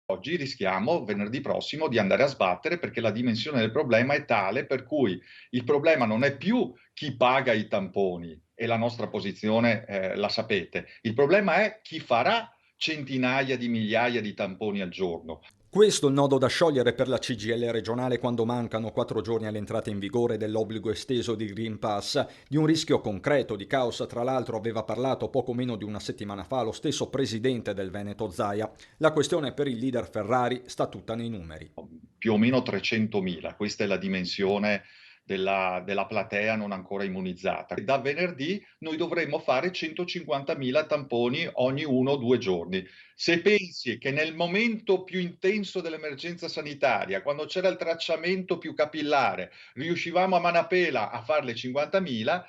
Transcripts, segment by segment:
Oggi rischiamo venerdì prossimo di andare a sbattere perché la dimensione del problema è tale per cui il problema non è più chi paga i tamponi e la nostra posizione, la sapete. Il problema è chi farà centinaia di migliaia di tamponi al giorno. Questo il nodo da sciogliere per la CGIL regionale quando mancano 4 giorni all'entrata in vigore dell'obbligo esteso di Green Pass. Di un rischio concreto di caos, tra l'altro, aveva parlato poco meno di una settimana fa lo stesso presidente del Veneto Zaia. La questione per il leader Ferrari sta tutta nei numeri. Più o meno 300.000, questa è la dimensione della platea non ancora immunizzata. Da venerdì noi dovremmo fare 150.000 tamponi ogni 1 o 2 giorni. Se pensi che nel momento più intenso dell'emergenza sanitaria, quando c'era il tracciamento più capillare, riuscivamo a manapela a farle 50.000,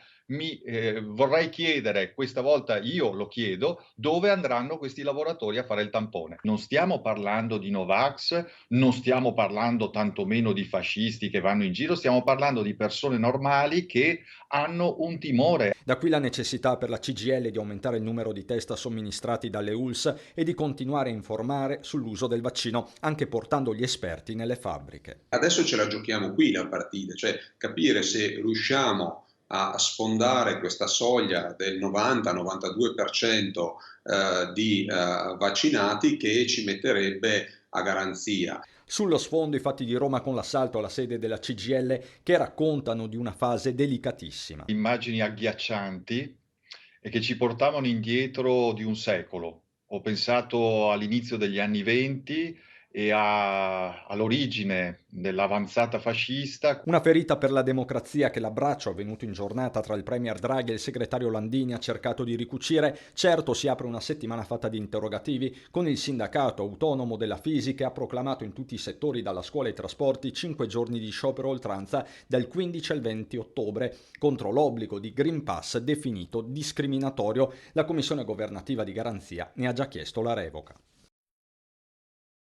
vorrei chiedere, questa volta io lo chiedo, dove andranno questi lavoratori a fare il tampone? Non stiamo parlando di Novax, non stiamo parlando tantomeno di fascisti che vanno in giro, stiamo parlando di persone normali che hanno un timore. Da qui la necessità per la CGIL di aumentare il numero di test somministrati dalle ULS e di continuare a informare sull'uso del vaccino, anche portando gli esperti nelle fabbriche. Adesso ce la giochiamo qui la partita, cioè capire se riusciamo a sfondare questa soglia del 90-92% di vaccinati che ci metterebbe a garanzia. Sullo sfondo i fatti di Roma con l'assalto alla sede della CGIL che raccontano di una fase delicatissima. Immagini agghiaccianti e che ci portavano indietro di un secolo. Ho pensato all'inizio degli anni '20 e all'origine dell'avanzata fascista. Una ferita per la democrazia che l'abbraccio avvenuto in giornata tra il premier Draghi e il segretario Landini ha cercato di ricucire. Certo, si apre una settimana fatta di interrogativi, con il sindacato autonomo della fisica che ha proclamato in tutti i settori, dalla scuola ai trasporti, 5 giorni di sciopero a oltranza dal 15 al 20 ottobre contro l'obbligo di Green Pass definito discriminatorio. La commissione governativa di garanzia ne ha già chiesto la revoca.